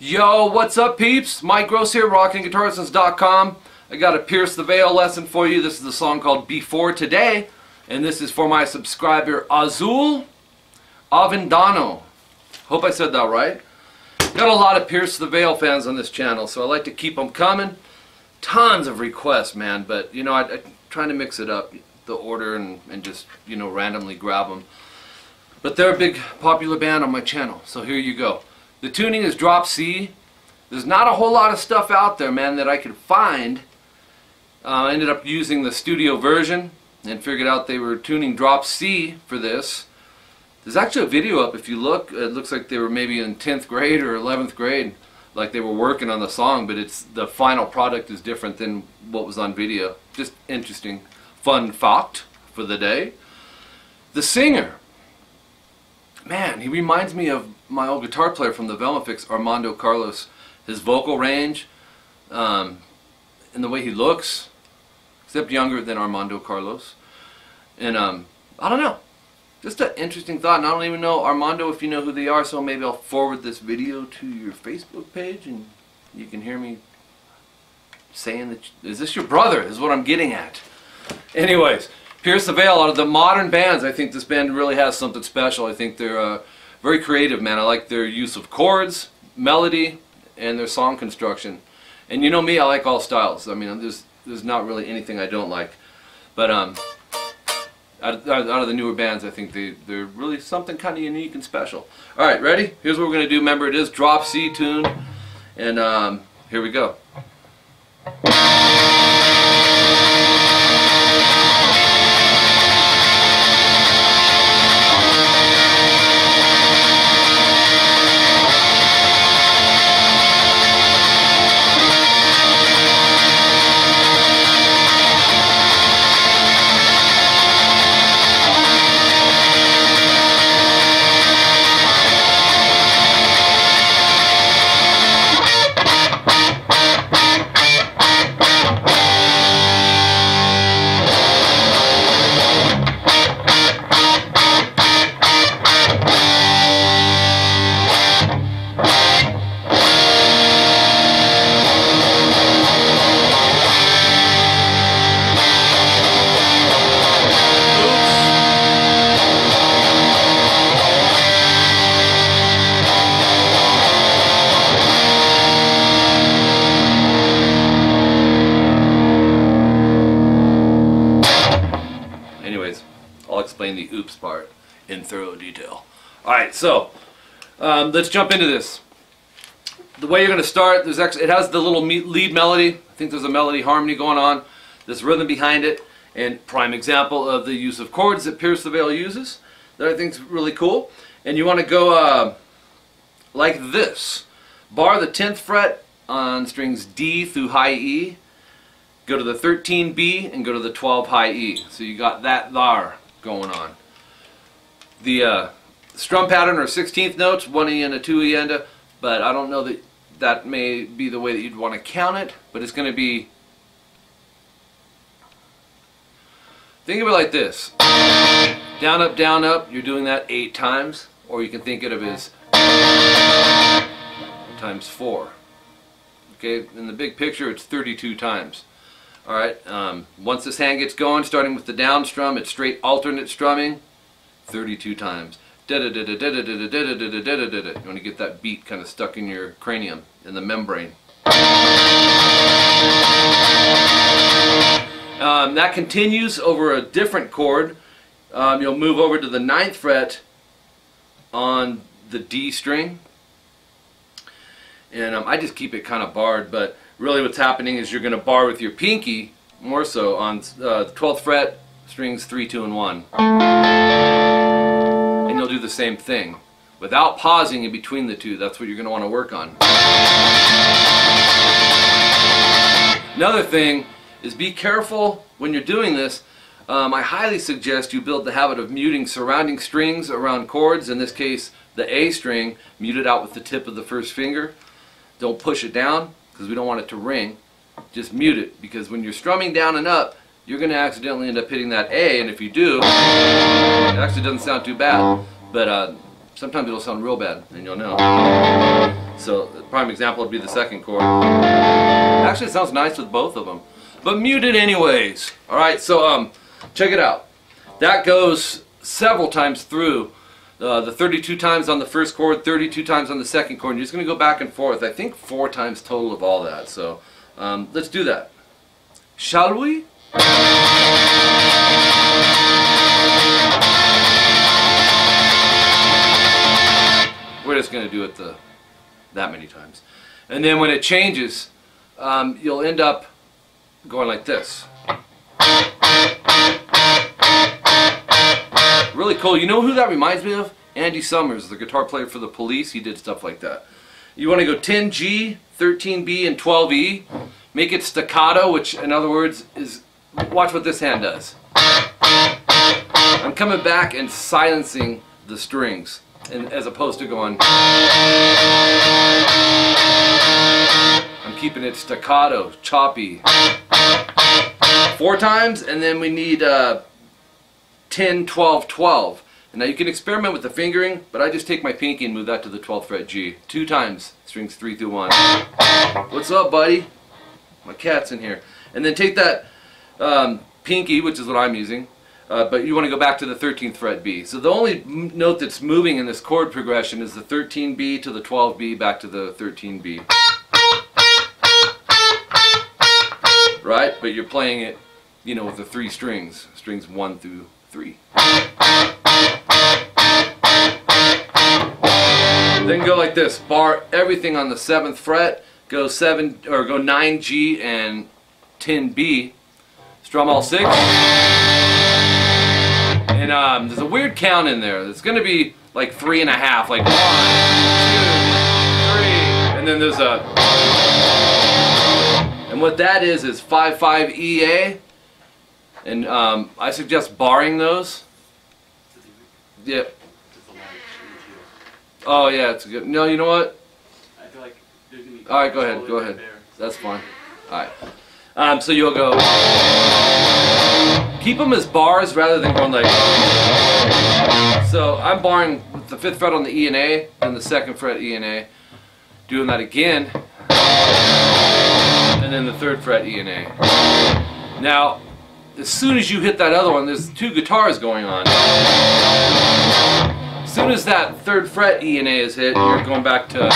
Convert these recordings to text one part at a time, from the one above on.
Yo, what's up peeps? Mike Gross here, rockinguitarlessons.com. I got a Pierce the Veil lesson for you. This is a song called Before Today, and this is for my subscriber Azul Avendano. Hope I said that right. Got a lot of Pierce the Veil fans on this channel, so I like to keep them coming. Tons of requests, man, but you know, I'm trying to mix it up, the order, and just, you know, randomly grab them. But they're a big popular band on my channel, so here you go. The tuning is drop C. There's not a whole lot of stuff out there, man, that I could find. I ended up using the studio version and figured out they were tuning drop C for this. There's actually a video up if you look. It looks like they were maybe in 10th grade or 11th grade, like they were working on the song, but it's the final product is different than what was on video. Just interesting fun fact for the day. The singer, man, he reminds me of my old guitar player from the 𝐓𝐀𝐃, Armando Carlos. His vocal range and the way he looks, except younger than Armando Carlos. And I don't know, just an interesting thought. And I don't even know, Armando, if you know who they are, so maybe I'll forward this video to your Facebook page and you can hear me saying that, is this your brother, is what I'm getting at. Anyways, Pierce the Veil, out of the modern bands, I think this band really has something special. I think they're very creative, man. I like their use of chords, melody, and their song construction. And you know me, I like all styles. I mean, there's not really anything I don't like. But out of the newer bands, I think they're really something kind of unique and special. All right, ready? Here's what we're going to do. Remember, it is drop C tune. And here we go. I'll explain the oops part in thorough detail. Alright, so let's jump into this. The way you're going to start, it has the little lead melody. I think there's a melody harmony going on. There's rhythm behind it, and prime example of the use of chords that Pierce the Veil uses that I think is really cool. And you want to go like this. Bar the 10th fret on strings D through high E. Go to the 13 B and go to the 12 high E. So you got that there going on. The strum pattern are 16th notes, 1 E and a 2 E and a, but I don't know that that may be the way that you'd want to count it, but it's going to be, think of it like this. Down, up, you're doing that 8 times, or you can think of it as times 4. Okay, in the big picture it's 32 times. Alright, once this hand gets going, starting with the down strum, it's straight alternate strumming, 32 times. You want to get that beat kind of stuck in your cranium, in the membrane. That continues over a different chord. You'll move over to the 9th fret on the D string. And I just keep it kind of barred, but really what's happening is you're going to bar with your pinky, more so, on the 12th fret, strings 3, 2, and 1. And you'll do the same thing, without pausing in between the two. That's what you're going to want to work on. Another thing is be careful when you're doing this. I highly suggest you build the habit of muting surrounding strings around chords. In this case, the A string, mute it out with the tip of the first finger. Don't push it down, because we don't want it to ring. Just mute it, because when you're strumming down and up, you're going to accidentally end up hitting that A, and if you do, it actually doesn't sound too bad, but sometimes it'll sound real bad, and you'll know. So the prime example would be the second chord. Actually, it sounds nice with both of them, but muted anyways. All right, so check it out. That goes several times through. The 32 times on the first chord, 32 times on the second chord. You're just going to go back and forth. I think 4 times total of all that. So let's do that. Shall we? We're just going to do it that many times. And then when it changes, you'll end up going like this. Really cool. You know who that reminds me of? Andy Summers, the guitar player for the Police. He did stuff like that. You want to go 10G, 13B, and 12E. Make it staccato, which in other words is, watch what this hand does. I'm coming back and silencing the strings, and as opposed to going, I'm keeping it staccato, choppy. 4 times, and then we need 10, 12, 12. And now you can experiment with the fingering, but I just take my pinky and move that to the 12th fret G. 2 times, strings 3 through 1. What's up, buddy? My cat's in here. And then take that pinky, which is what I'm using, but you want to go back to the 13th fret B. So the only note that's moving in this chord progression is the 13B to the 12B back to the 13B. Right? But you're playing it, you know, with the 3 strings, strings 1 through 3. Then go like this, bar everything on the 7th fret, go 9G and 10B, strum all 6, and there's a weird count in there. It's going to be like 3.5, like 1, 2, 3, and then there's a, and what that is 5/5 EA, and I suggest barring those. Yep. Oh yeah, it's good. No, you know what? I feel like there's gonna be. All right, go ahead. Go ahead. That's fine. All right. So you'll go. Keep them as bars rather than going like. So I'm barring with the 5th fret on the E and A, and the 2nd fret E and A. Doing that again, and then the 3rd fret E and A. Now, as soon as you hit that other one, there's 2 guitars going on. As soon as that 3rd fret E and A is hit, you're going back to.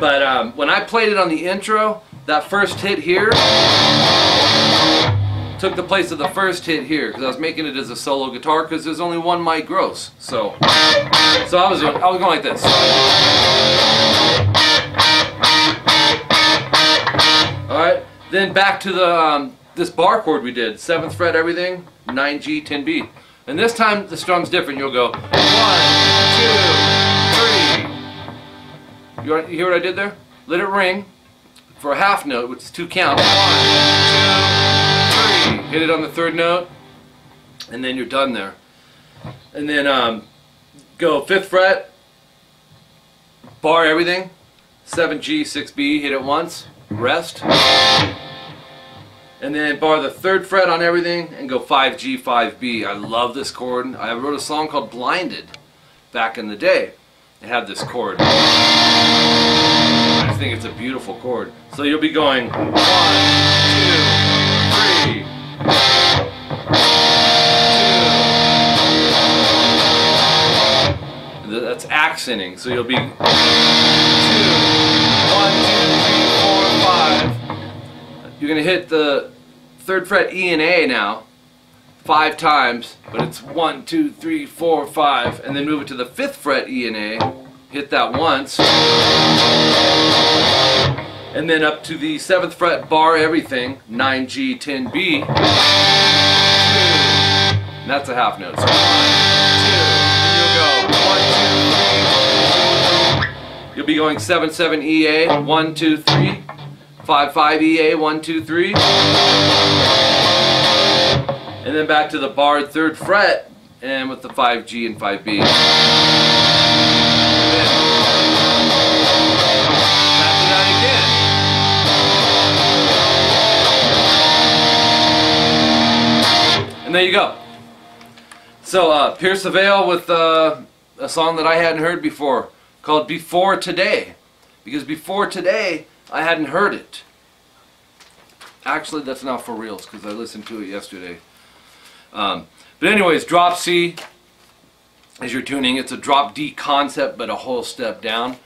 But when I played it on the intro, that first hit here took the place of the first hit here because I was making it as a solo guitar because there's only one mic gross. So I was going like this. All right, then back to the this bar chord we did, 7th fret everything, 9G, 10B. And this time the strum's different. You'll go 1, 2, 3. You hear what I did there? Let it ring for a half note, which is 2 counts. 1, 2, 3. Hit it on the 3rd note, and then you're done there. And then go 5th fret, bar everything, 7G, 6B, hit it once, rest. And then bar the 3rd fret on everything and go 5G, 5B. I love this chord. I wrote a song called Blinded back in the day. It had this chord. I just think it's a beautiful chord. So you'll be going 1, 2, 3. That's accenting. So you'll be 2, 1, 2, 3, 4, 5. You're going to hit the 3rd fret E and A now 5 times, but it's 1, 2, 3, 4, 5, and then move it to the 5th fret E and A, hit that once, and then up to the 7th fret, bar everything, 9G, 10B, and that's a half note. So 1, 2, and you'll go 1, 2, 3. You'll be going 7, 7 EA, 1, 2, 3. 5, 5 EA, 1, 2, 3. And then back to the barred 3rd fret, and with the 5G and 5B. And then back to that again. And there you go. So Pierce the Veil with a song that I hadn't heard before called Before Today. Because before today, I hadn't heard it. Actually, that's not for reals because I listened to it yesterday. But anyways, drop C, as you're tuning, it's a drop D concept but a whole step down.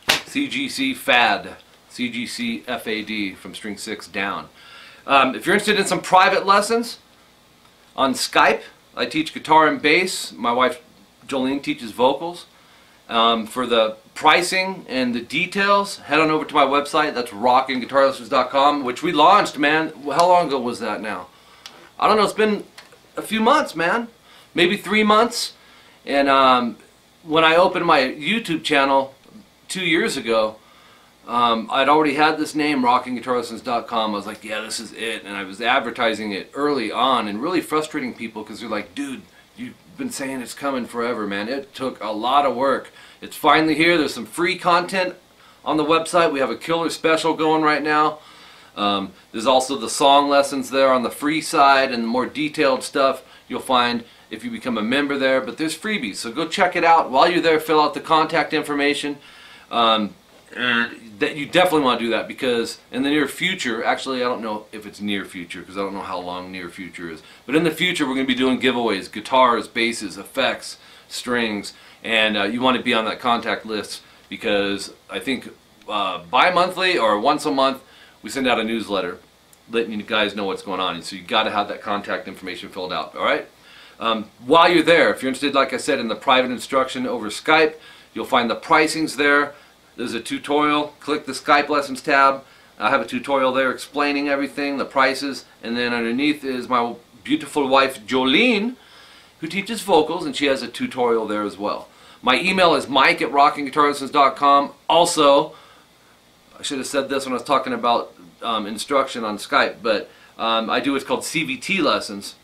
𝐂𝐒𝐒𝐓𝐿, 𝐂𝐒𝐒𝐓𝐿 from string 6 down. If you're interested in some private lessons on Skype, I teach guitar and bass. My wife Jolene teaches vocals. For the pricing and the details, head on over to my website. That's rockinguitarlessons.com, which we launched, man. How long ago was that now? I don't know. It's been a few months, man. Maybe 3 months. And when I opened my YouTube channel 2 years ago, I'd already had this name, rockinguitarlessons.com. I was like, yeah, this is it. And I was advertising it early on and really frustrating people because they're like, dude, you've been saying it's coming forever, man. It took a lot of work. It's finally here. There's some free content on the website. We have a killer special going right now. There's also the song lessons there on the free side, and the more detailed stuff you'll find if you become a member there. But there's freebies, so go check it out. While you're there, fill out the contact information. And that you definitely want to do that, because in the near future, actually I don't know if it's near future because I don't know how long near future is, but in the future we're going to be doing giveaways, guitars, basses, effects, strings, and you want to be on that contact list, because I think bi-monthly or once a month we send out a newsletter letting you guys know what's going on, and so you got to have that contact information filled out. Alright? While you're there, if you're interested, like I said, in the private instruction over Skype, you'll find the pricings there. There's a tutorial. Click the Skype Lessons tab. I have a tutorial there explaining everything, the prices, and then underneath is my beautiful wife Jolene, who teaches vocals, and she has a tutorial there as well. My email is mike@rockinguitarlessons.com. Also, I should have said this when I was talking about instruction on Skype, but I do what's called CVT lessons,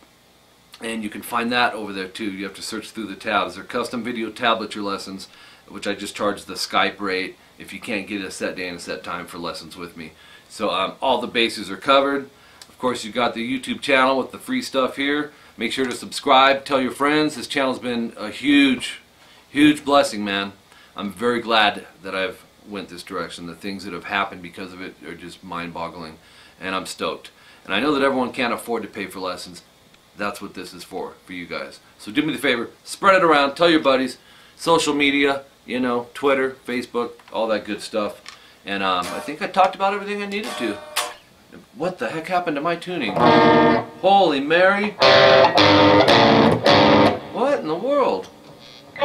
and you can find that over there too. You have to search through the tabs. They're custom video tablature lessons, which I just charge the Skype rate if you can't get a set day and a set time for lessons with me. So all the bases are covered. Of course, you've got the YouTube channel with the free stuff here. Make sure to subscribe, tell your friends. This channel's been a huge, huge blessing, man. I'm very glad that I've went this direction. The things that have happened because of it are just mind-boggling, and I'm stoked. And I know that everyone can't afford to pay for lessons. That's what this is for you guys. So do me the favor, spread it around, tell your buddies, social media, you know, Twitter, Facebook, all that good stuff. And I think I talked about everything I needed to. What the heck happened to my tuning? Holy Mary! What in the world? I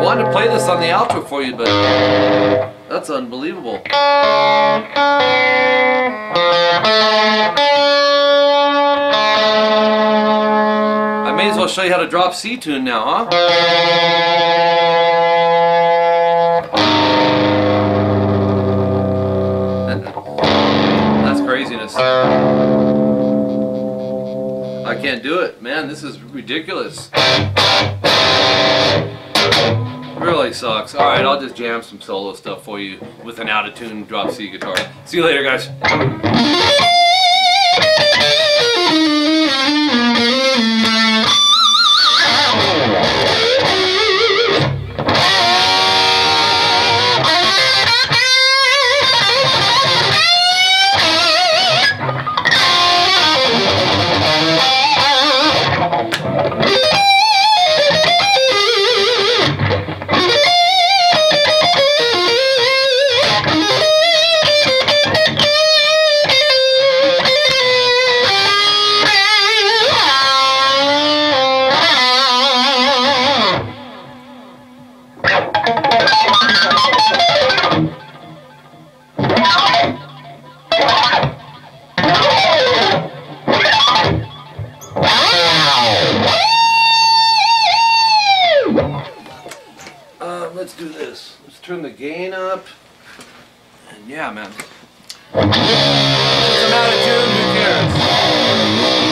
wanted to play this on the outro for you, but that's unbelievable. I may as well show you how to drop C tune now, huh? That's craziness. I can't do it, man. This is ridiculous. Really sucks. Alright, I'll just jam some solo stuff for you with an out-of-tune drop C guitar. See you later, guys. Let's do this. Let's turn the gain up. And yeah, man. It's an out of tune, who cares?